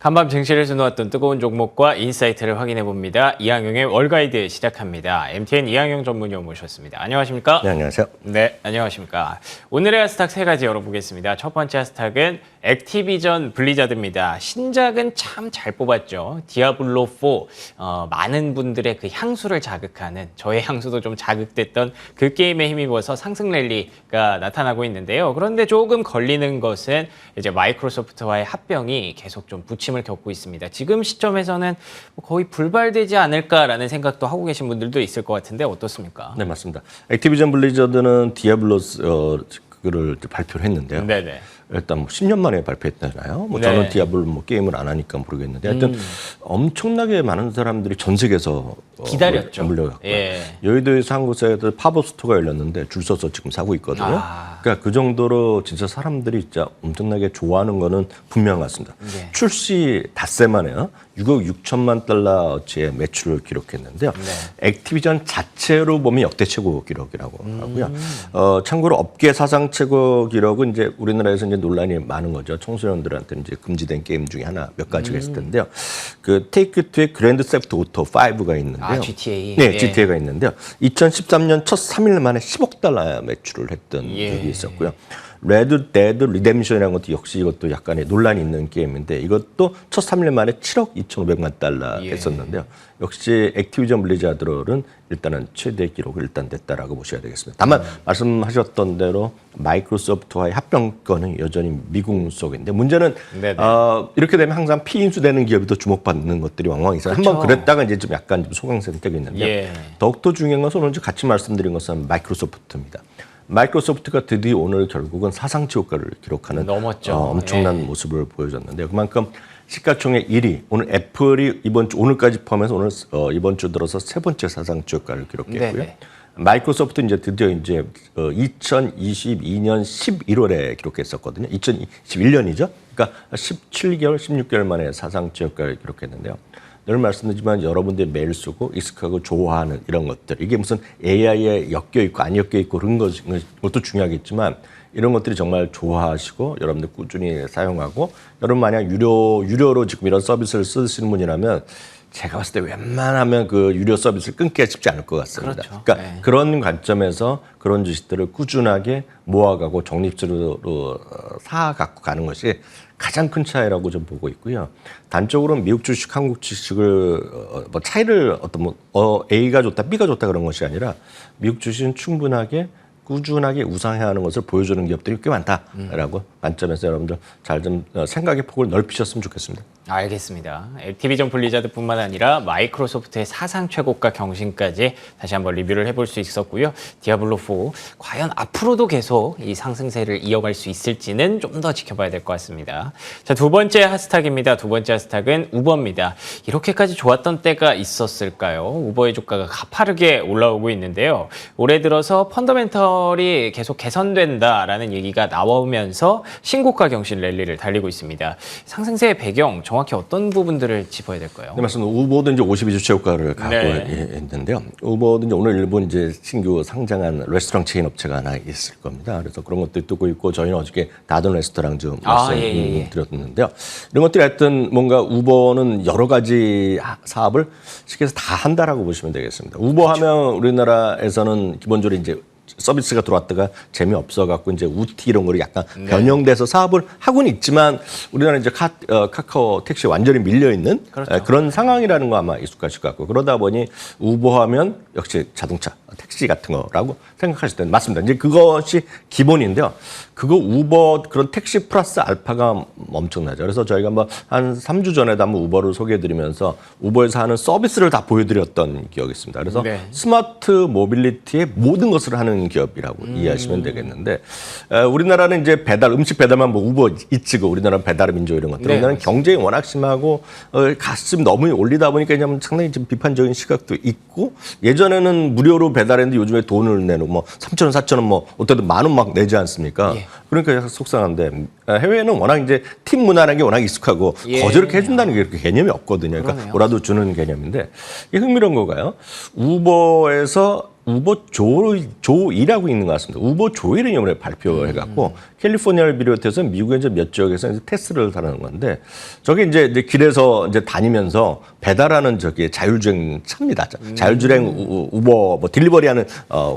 간밤 증시를 수놓았던 뜨거운 종목과 인사이트를 확인해봅니다. 이항용의 월가이드 시작합니다. MTN 이항용 전문위원 모셨습니다. 안녕하십니까? 네, 안녕하세요. 네, 안녕하십니까? 오늘의 핫스탁 세 가지 열어보겠습니다. 첫 번째 핫스탁은 액티비전 블리자드입니다. 신작은 참 잘 뽑았죠. 디아블로4, 많은 분들의 그 향수를 자극하는, 저의 향수도 좀 자극됐던 그 게임에 힘입어서 상승 랠리가 나타나고 있는데요. 그런데 조금 걸리는 것은 이제 마이크로소프트와의 합병이 계속 좀 부침을 겪고 있습니다. 지금 시점에서는 거의 불발되지 않을까라는 생각도 하고 계신 분들도 있을 것 같은데 어떻습니까? 네, 맞습니다. 액티비전 블리자드는 디아블로 그거를 발표를 했는데요. 네네. 일단 뭐 10년 만에 발표했잖아요. 뭐 네. 저는 디아블로 뭐 게임을 안 하니까 모르겠는데 하여튼 엄청나게 많은 사람들이 전 세계에서 기다렸죠. 물려갔고요. 예. 여의도에서 한 곳에 팝업 스토어가 열렸는데 줄 서서 지금 사고 있거든요. 그러니까 그 정도로 진짜 사람들이 진짜 엄청나게 좋아하는 거는 분명한 것 같습니다. 네. 출시 닷새 만에요. 6억 6천만 달러어치의 매출을 기록했는데요. 네. 액티비전 자체로 보면 역대 최고 기록이라고 하고요. 참고로 업계 사상 최고 기록은 이제 우리나라에서 이제 논란이 많은 거죠. 청소년들한테 이제 금지된 게임 중에 하나 몇 가지가 있을 텐데요. 그 테이크2의 그랜드 세프트 오토 5가 있는데요. GTA. 네, 예. GTA가 있는데요. 2013년 첫 3일 만에 10억 달러 매출을 했던 적이 있었고요. 레드 데드 리뎀션이라는 것도 역시 이것도 약간의 논란이 있는 게임인데 이것도 첫 3일 만에 7억 2,500만 달러 했었는데요. 역시 액티비전 블리자드는 일단은 최대 기록을 일단 냈다라고 보셔야 되겠습니다. 다만 말씀하셨던 대로 마이크로소프트와의 합병권은 여전히 미궁 속인데 문제는 이렇게 되면 항상 피인수되는 기업이 더 주목받는 것들이 왕왕 있어요. 한번 그랬다가 이제 좀 약간 좀 소강생태가 있는데요. 예. 더욱더 중요한 것은 오늘 같이 말씀드린 것은 마이크로소프트입니다. 마이크로소프트가 드디어 오늘 결국은 사상치 효과를 기록하는 넘었죠. 엄청난 예. 모습을 보여줬는데요. 그만큼 시가총액 1위, 오늘 애플이 오늘까지 포함해서 오늘 이번 주 들어서 세 번째 사상치 효과를 기록했고요. 네네. 마이크로소프트 이제 드디어 이제 2022년 11월에 기록했었거든요. 2021년이죠. 그러니까 17개월, 16개월 만에 사상치 효과를 기록했는데요. 늘 말씀드리지만 여러분들이 매일 쓰고 익숙하고 좋아하는 이런 것들 이게 무슨 AI에 엮여 있고 안 엮여 있고 그런 것도 중요하겠지만 이런 것들이 정말 좋아하시고 여러분들 꾸준히 사용하고 여러분 만약 유료로 지금 이런 서비스를 쓰시는 분이라면 제가 봤을 때 웬만하면 그 유료 서비스를 끊기가 쉽지 않을 것 같습니다. 그렇죠. 그러니까 네. 그런 관점에서 그런 주식들을 꾸준하게 모아가고 적립적으로 사갖고 가는 것이 가장 큰 차이라고 좀 보고 있고요. 단적으로는 미국 주식, 한국 주식을 뭐 차이를 A가 좋다, B가 좋다 그런 것이 아니라 미국 주식은 충분하게 꾸준하게 우상해야 하는 것을 보여주는 기업들이 꽤 많다라고 관점에서 여러분들 잘 좀 생각의 폭을 넓히셨으면 좋겠습니다. 알겠습니다. 액티비전 블리자드뿐만 아니라 마이크로소프트의 사상 최고가 경신까지 다시 한번 리뷰를 해볼 수 있었고요. 디아블로4 과연 앞으로도 계속 이 상승세를 이어갈 수 있을지는 좀 더 지켜봐야 될 것 같습니다. 자, 두 번째 핫스탁입니다. 두 번째 핫스탁은 우버입니다. 이렇게까지 좋았던 때가 있었을까요? 우버의 주가가 가파르게 올라오고 있는데요. 올해 들어서 펀더멘털이 계속 개선된다라는 얘기가 나오면서 신고가 경신 랠리를 달리고 있습니다. 상승세의 배경 정확히 어떤 부분들을 짚어야 될까요? 네, 맞습니다. 우버도 이제 52주 최고가를 갖고 있는데요. 우버도 이제 오늘 일본 이제 신규 상장한 레스토랑 체인 업체가 하나 있을 겁니다. 그래서 그런 것들이 뜨고 있고 저희는 어저께 다든 레스토랑 좀 말씀드렸는데요. 이런 것들이 하여튼 뭔가 우버는 여러 가지 사업을 쉽게 해서 다 한다라고 보시면 되겠습니다. 우버 하면 우리나라에서는 기본적으로 이제 서비스가 들어왔다가 재미없어 갖고 이제 우티 이런 거를 약간 변형돼서 사업을 하고는 있지만 우리나라 이제 카카오 택시 완전히 밀려 있는 그런 상황이라는 거 아마 익숙하실 것 같고 그러다 보니 우버하면 역시 자동차 택시 같은 거라고 생각하실 때는 맞습니다. 이제 그것이 기본인데요. 그거 우버 그런 택시 플러스 알파가 엄청나죠. 그래서 저희가 뭐 한 3주 전에도 한번 우버를 소개해드리면서 우버에서 하는 서비스를 다 보여드렸던 기억이 있습니다. 그래서 스마트 모빌리티의 모든 것을 하는 기업이라고 이해하시면 되겠는데 우리나라는 이제 음식 배달만 뭐 우버 이츠고 우리나라는 배달의 민족 이런 것들 우리나라는 경쟁이 워낙 심하고 가슴 너무 올리다 보니까 그냥 상당히 좀 비판적인 시각도 있고 예전에는 무료로 배달했는데 요즘에 돈을 내는 뭐 3,000원, 4,000원 뭐 어떻게든 10,000원 막 내지 않습니까? 그러니까 약간 속상한데 해외에는 워낙 이제 팀 문화라는 게 워낙 익숙하고 거저렇게 해준다는 게 그렇게 개념이 없거든요. 그러니까 뭐라도 주는 개념인데 이게 흥미로운 거가요. 우버에서 우버 조이라고 있는 것 같습니다. 우버 조이를 이번에 발표해갖고 캘리포니아를 비롯해서 미국의 이제 몇 지역에서 이제 테스트를 하는 건데 저게 이제 길에서 이제 다니면서 배달하는 저기 자율주행 차입니다. 자율주행 우버 뭐 딜리버리하는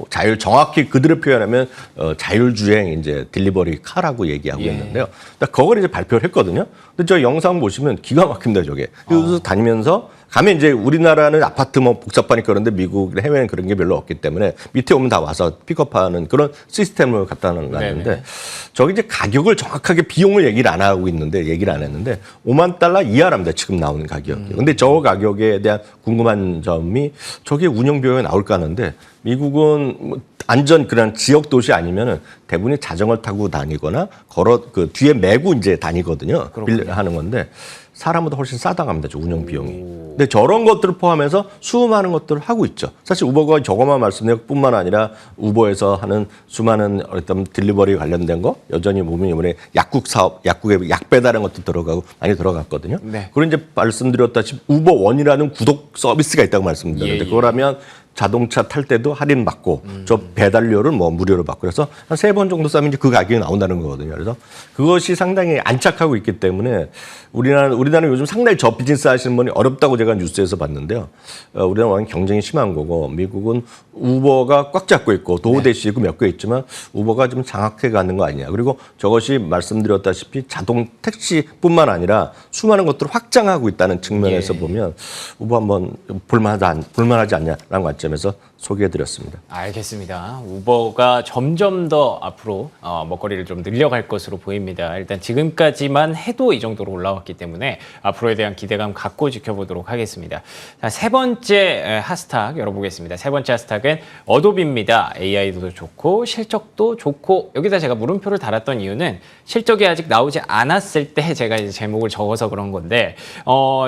자율 정확히 그들을 표현하면 자율주행 이제 딜리버리 카라고 얘기하고 있는데요. 그걸 이제 발표를 했거든요. 근데 저 영상 보시면 기가 막힙니다. 저게 그래서 다니면서 가면 이제 우리나라는 아파트 뭐 복잡하니까 그런데 미국 해외는 그런 게 별로 없기 때문에 밑에 오면 다 와서 픽업하는 그런 시스템을 갖다 놨는데 저기 이제 가격을 정확하게 비용을 얘기를 안 했는데 5만 달러 이하랍니다. 지금 나오는 가격이. 근데 저 가격에 대한 궁금한 점이 저게 운영 비용이 나올까 하는데 미국은 뭐 안전 그런 지역 도시 아니면은 대부분이 자전거를 타고 다니거나 걸어 그 뒤에 메고 이제 다니거든요. 하는 건데 사람보다 훨씬 싸다고 합니다. 저 운영 비용이. 근데 저런 것들을 포함해서 수많은 것들을 하고 있죠. 사실 우버가 저것만 말씀드릴 뿐만 아니라 우버에서 하는 수많은 어떤 딜리버리 관련된 거 여전히 보면 이번에 약국 사업, 약국에 약 배달하는 것도 들어가고 많이 들어갔거든요. 그리고 이제 말씀드렸다시피 우버원이라는 구독 서비스가 있다고 말씀드렸는데 그거라면 자동차 탈 때도 할인 받고 저 배달료를 뭐 무료로 받고 그래서 한 3번 정도 싸면 이제 그 가격이 나온다는 거거든요. 그래서 그것이 상당히 안착하고 있기 때문에 우리나라는 요즘 상당히 저 비즈니스 하시는 분이 어렵다고 제가 뉴스에서 봤는데요. 우리나라는 경쟁이 심한 거고 미국은 우버가 꽉 잡고 있고 도어대시 있고 몇 개 있지만 우버가 좀 장악해 가는 거 아니냐. 그리고 저것이 말씀드렸다시피 자동 택시뿐만 아니라 수많은 것들을 확장하고 있다는 측면에서 보면 우버 한번 볼만하지 않냐라는 관점에서 소개해드렸습니다. 알겠습니다. 우버가 점점 더 앞으로 먹거리를 좀 늘려갈 것으로 보입니다. 일단 지금까지만 해도 이 정도로 올라왔기 때문에 앞으로에 대한 기대감 갖고 지켜보도록 하겠습니다. 자, 세 번째 핫스탁 열어보겠습니다. 세 번째 핫스탁은 어도비입니다. AI도 좋고 실적도 좋고 여기다 제가 물음표를 달았던 이유는 실적이 아직 나오지 않았을 때 제가 이제 제목을 적어서 그런 건데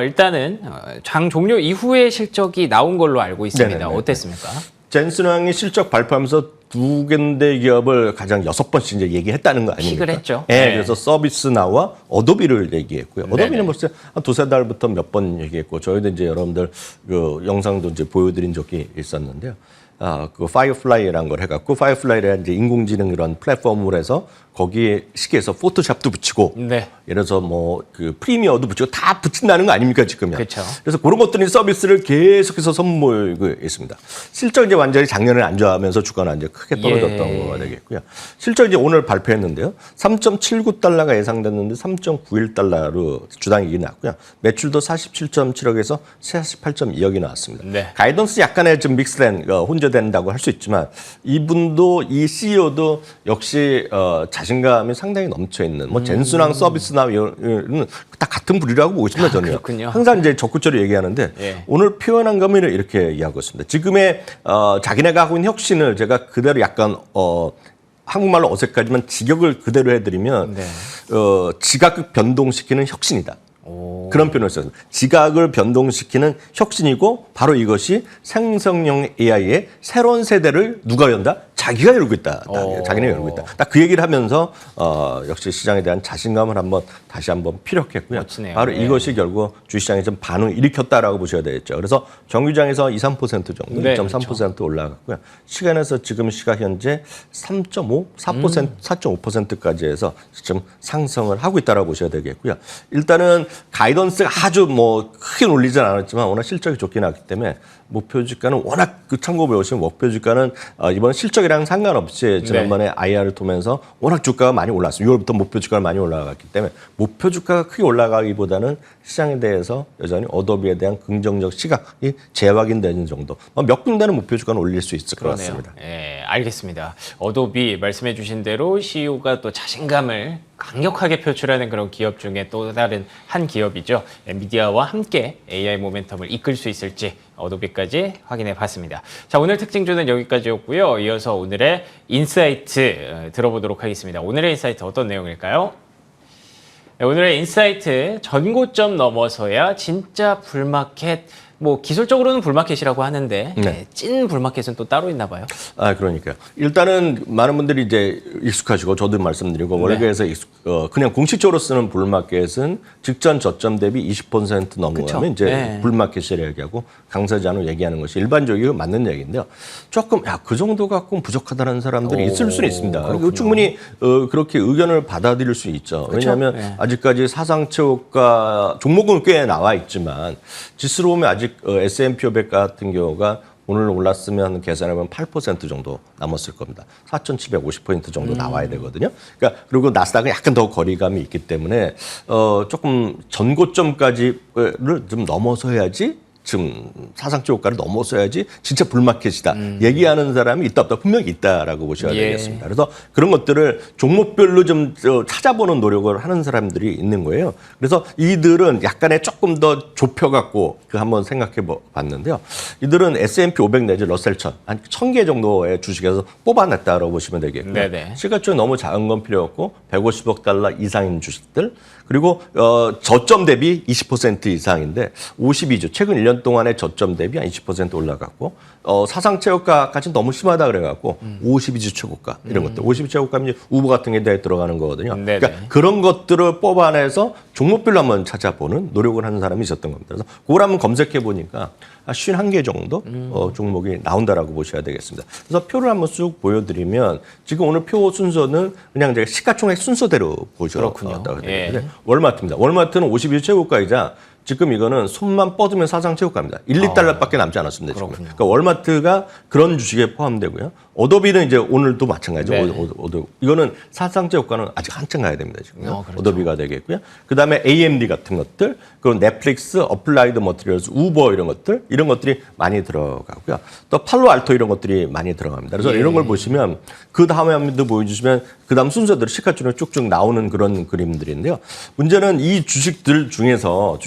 일단은 장 종료 이후에 실적이 나온 걸로 알고 있습니다. 네네네. 어땠습니까? 젠슨왕이 실적 발표하면서 두 군데 기업을 가장 6번씩 이제 얘기했다는 거 아닙니까? 픽을 했죠. 네. 그래서 서비스나와 어도비를 얘기했고요. 어도비는 벌써 한 2-3달부터 몇 번 얘기했고 저희도 이제 여러분들 그 영상도 이제 보여드린 적이 있었는데요. 그 파이어플라이라는 걸 해갖고 파이어플라이라는 이제 인공지능 이런 플랫폼을 해서 거기에 시계에서 포토샵도 붙이고 예를 들어서 뭐 그 프리미어도 붙이고 다 붙인다는 거 아닙니까 지금요? 그렇죠. 그래서 그런 것들이 서비스를 계속해서 선보이고 있습니다. 실적 이제 완전히 작년에 안 좋아하면서 주가는 이제 크게 떨어졌던 거가 되겠고요. 실적 이제 오늘 발표했는데요. 3.79달러가 예상됐는데 3.91달러로 주당 이익이 났고요. 매출도 47.7억에서 48.2억이 나왔습니다. 가이던스 약간의 좀 믹스된 혼재된다고 할 수 있지만 이분도 이 CEO도 역시 자신감이 상당히 넘쳐 있는 뭐 젠슨왕 서비스나 이런 다 같은 부류라고 보고 있습니다. 저는 그렇군요. 항상 이제 적극적으로 얘기하는데 오늘 표현한 거면 이렇게 이야기하고 있습니다. 지금의 자기네가 하고 있는 혁신을 제가 그대로 약간 한국말로 어색하지만 직역을 그대로 해드리면 지각을 변동시키는 혁신이다. 그런 표현을 써요. 지각을 변동시키는 혁신이고 바로 이것이 생성형 AI의 새로운 세대를 누가 연다? 자기가 열고 있다. 자기네 열고 있다. 딱 그 얘기를 하면서 역시 시장에 대한 자신감을 다시 한번 피력했고요. 멋지네요. 바로 이것이 결국 주시장에 좀 반응을 일으켰다라고 보셔야 되겠죠. 그래서 정유장에서 2-3% 정도, 2.3% 올라갔고요. 시간에서 지금 시각 현재 3.5, 4%, 4.5%까지 해서 지금 상승을 하고 있다라고 보셔야 되겠고요. 일단은 가이던스가 아주 뭐 크게 놀리진 않았지만 워낙 실적이 좋게 나왔기 때문에 목표 주가는 워낙 참고 배우시면 목표 주가는 이번 실적이랑 상관없이 지난번에 IR을 통해서 워낙 주가가 많이 올랐어요. 6월부터 목표 주가가 많이 올라갔기 때문에 목표 주가가 크게 올라가기보다는 시장에 대해서 여전히 어도비에 대한 긍정적 시각이 재확인되는 정도. 몇 군데는 목표 주가는 올릴 수 있을 것 같습니다. 네, 알겠습니다. 어도비 말씀해 주신 대로 CEO가 또 자신감을 강력하게 표출하는 그런 기업 중에 또 다른 한 기업이죠. 엔비디아와 함께 AI 모멘텀을 이끌 수 있을지 어도비까지 확인해 봤습니다. 자, 오늘 특징주는 여기까지였고요. 이어서 오늘의 인사이트 들어보도록 하겠습니다. 오늘의 인사이트 어떤 내용일까요? 네, 오늘의 인사이트 전고점 넘어서야 진짜 불마켓 뭐 기술적으로는 불마켓이라고 하는데 네. 찐 불마켓은 또 따로 있나 봐요. 그러니까요. 일단은 많은 분들이 이제 익숙하시고 저도 말씀드리고 월계에서 그냥 공식적으로 쓰는 불마켓은 직전 저점 대비 20% 넘어가면 이제 불마켓이라 얘기하고 강세장으로 얘기하는 것이 일반적이고 맞는 얘기인데요. 조금 그 정도 갖고는 부족하다는 사람들이 있을 수는 있습니다. 그리고 충분히 그렇게 의견을 받아들일 수 있죠. 왜냐하면 아직까지 사상체호가 종목은 꽤 나와 있지만 지수로 보면 아직 S&P 500 같은 경우가 오늘 올랐으면 계산하면 8% 정도 남았을 겁니다. 4,750포인트 정도 나와야 되거든요. 그러니까 그리고 나스닥은 약간 더 거리감이 있기 때문에 조금 전고점까지를 좀 넘어서야지 지금 사상적 효과를 넘어서야지 진짜 불마켓이다. 얘기하는 사람이 있다 없다 분명히 있다라고 보셔야 되겠습니다. 그래서 그런 것들을 종목별로 좀 찾아보는 노력을 하는 사람들이 있는 거예요. 그래서 이들은 약간의 조금 더 좁혀갖고 한번 생각해 봤는데요. 이들은 S&P 500 내지 러셀 1000, 한 1000개 정도의 주식에서 뽑아냈다라고 보시면 되겠고요. 네네. 시가총이 너무 작은 건 필요 없고 150억 달러 이상인 주식들 그리고 저점 대비 20% 이상인데 52주 최근 1년 동안의 저점 대비 한 20% 올라갔고 사상체육가까지 너무 심하다 그래갖고 52주 최고가 이런 것들 52주 최고가면 우버 같은 게 들어가는 거거든요. 네네. 그러니까 그런 것들을 뽑아내서 종목별로 한번 찾아보는 노력을 하는 사람이 있었던 겁니다. 그래서 그걸 한번 검색해 보니까 51개 정도 종목이 나온다라고 보셔야 되겠습니다. 그래서 표를 한번 쑥 보여드리면 지금 오늘 표 순서는 그냥 제가 시가총액 순서대로 보셔도 되겠는데 월마트입니다. 월마트는 52주 최고가이자 지금 이거는 손만 뻗으면 사상체육가입니다. 1, 2달러밖에 남지 않았습니다. 지금. 그러니까 월마트가 그런 주식에 포함되고요. 어도비는 이제 오늘도 마찬가지죠. 이거는 사상체육가는 아직 한참 가야 됩니다. 지금. 그렇죠. 어도비가 되겠고요. 그다음에 AMD 같은 것들, 그리고 넷플릭스, 어플라이드 머티리얼스, 우버 이런 것들이 많이 들어가고요. 또 팔로알토 이런 것들이 많이 들어갑니다. 그래서 이런 걸 보시면 그 다음에 한번 보여주시면 그 다음 순서대로 시가총액 쭉쭉 나오는 그런 그림들인데요. 문제는 이 주식들 중에서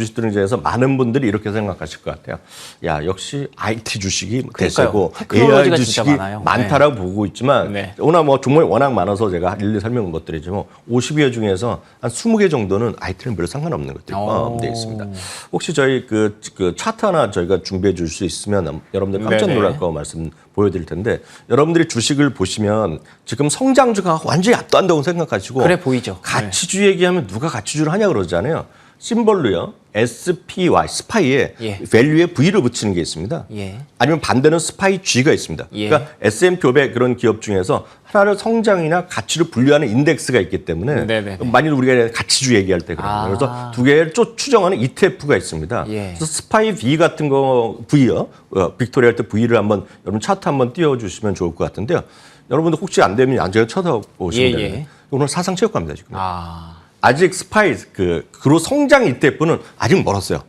많은 분들이 이렇게 생각하실 것 같아요. 야, 역시 IT 주식이 대세고 AI 주식이 많다라고 보고 있지만 오늘 뭐 종목이 워낙 많아서 제가 일일이 설명한 것들이지만 50여 중에서 한 20개 정도는 IT는 별 상관없는 것들이 포함되어 있습니다. 혹시 저희 그 차트 하나 저희가 준비해 줄 수 있으면 여러분들 깜짝 놀랄 거 말씀 보여드릴 텐데 여러분들이 주식을 보시면 지금 성장주가 완전히 압도한다고 생각하시고 그래 보이죠. 가치주 얘기하면 누가 가치주를 하냐 그러잖아요. 심벌로요. SPY, 스파이에 밸류에 V를 붙이는 게 있습니다. 아니면 반대는 스파이 G가 있습니다. 그러니까 S&P 500 그런 기업 중에서 하나를 성장이나 가치를 분류하는 인덱스가 있기 때문에 만일 우리가 가치주 얘기할 때 그래요. 그래서 두 개를 추정하는 ETF가 있습니다. 그래서 스파이 V 같은 거 V요. 빅토리아 할 때 V를 한번 여러분 차트 한번 띄워주시면 좋을 것 같은데요. 여러분들 혹시 안 되면 안제가 쳐다보시면 됩니다. 오늘 사상체육가입니다 지금. 아직 스파이 그로 성장 ETF는 아직 멀었어요.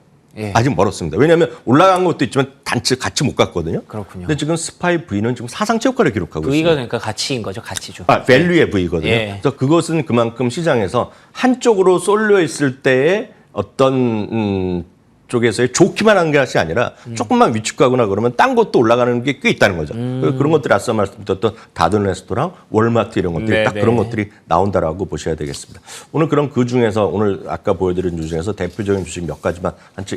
아직 멀었습니다. 왜냐하면 올라간 것도 있지만 같이 못 갔거든요. 그렇군요. 근데 지금 스파이 V는 지금 사상체육가를 기록하고 V가 있습니다. 그러니까 가치인 거죠, 가치주. 밸류의 V거든요. 그래서 그것은 그만큼 시장에서 한쪽으로 쏠려 있을 때의 어떤 쪽에서의 좋기만 한 것이 아니라 조금만 위축하거나 그러면 딴 것도 올라가는 게 꽤 있다는 거죠. 그런 것들이 앞서 말씀드렸던 다든 레스토랑, 월마트 이런 것들이 딱 그런 것들이 나온다라고 보셔야 되겠습니다. 오늘 그럼 그 중에서 오늘 아까 보여드린 주식 중에서 대표적인 주식 몇 가지만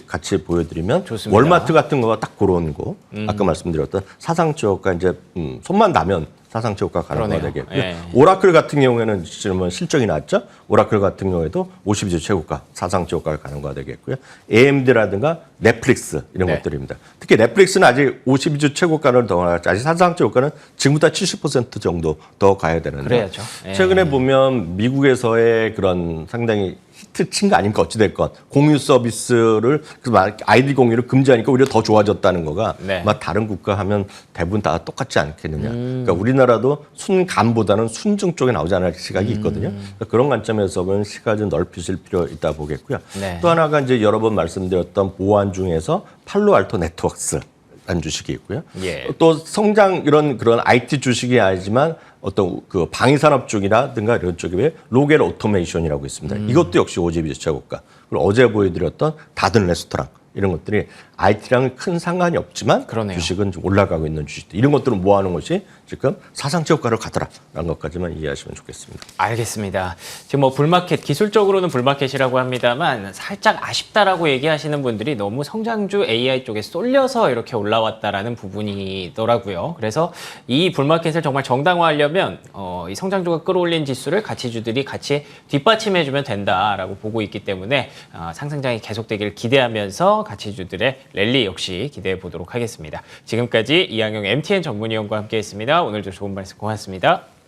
같이 보여드리면 좋습니다. 월마트 같은 거가 딱 그런 거 아까 말씀드렸던 사상체육가 이제 손만 닿으면 사상체육가 가는 거가 되겠고요. 오라클 같은 경우에는 지금 실적이 나왔죠. 오라클 같은 경우에도 52주 최고가 사상체육가가 가는 거가 되겠고요. AMD라든가 넷플릭스 이런 것들입니다. 특히 넷플릭스는 아직 52주 최고가를 더 아직 사상체육가는 지금보다 70% 정도 더 가야 되는데 그래야죠. 최근에 보면 미국에서의 그런 상당히 히트 친 거 아닙니까? 어찌됐건 공유 서비스를 아이디 공유를 금지하니까 오히려 더 좋아졌다는 거가 다른 국가 하면 대부분 다 똑같지 않겠느냐. 그러니까 우리나라도 순감보다는 순증 쪽에 나오지 않을 시각이 있거든요. 그러니까 그런 관점에서 보면 시각을 좀 넓히실 필요 있다 보겠고요. 또 하나가 이제 여러 번 말씀드렸던 보안 중에서 팔로알토 네트워크스 라는 주식이 있고요. 또 성장 그런 IT 주식이 아니지만 어떤 그 방위산업 쪽이라든가 이런 쪽에 로겔 오토메이션이라고 있습니다. 이것도 역시 52주 최고가. 그리고 어제 보여드렸던 다든 레스토랑 이런 것들이 IT랑은 큰 상관이 없지만 그러네요. 주식은 좀 올라가고 있는 주식들 이런 것들을 모아놓은 것이 지금 사상체 효과를 갖더라라는 것까지만 이해하시면 좋겠습니다. 알겠습니다. 지금 뭐 불마켓 기술적으로는 불마켓이라고 합니다만 살짝 아쉽다라고 얘기하시는 분들이 너무 성장주 AI 쪽에 쏠려서 이렇게 올라왔다라는 부분이더라고요. 그래서 이 불마켓을 정말 정당화하려면 이 성장주가 끌어올린 지수를 가치주들이 같이 뒷받침해주면 된다라고 보고 있기 때문에 상승장이 계속되기를 기대하면서 가치주들의 랠리 역시 기대해 보도록 하겠습니다. 지금까지 이항영 MTN 전문위원과 함께했습니다. 오늘도 좋은 말씀 고맙습니다.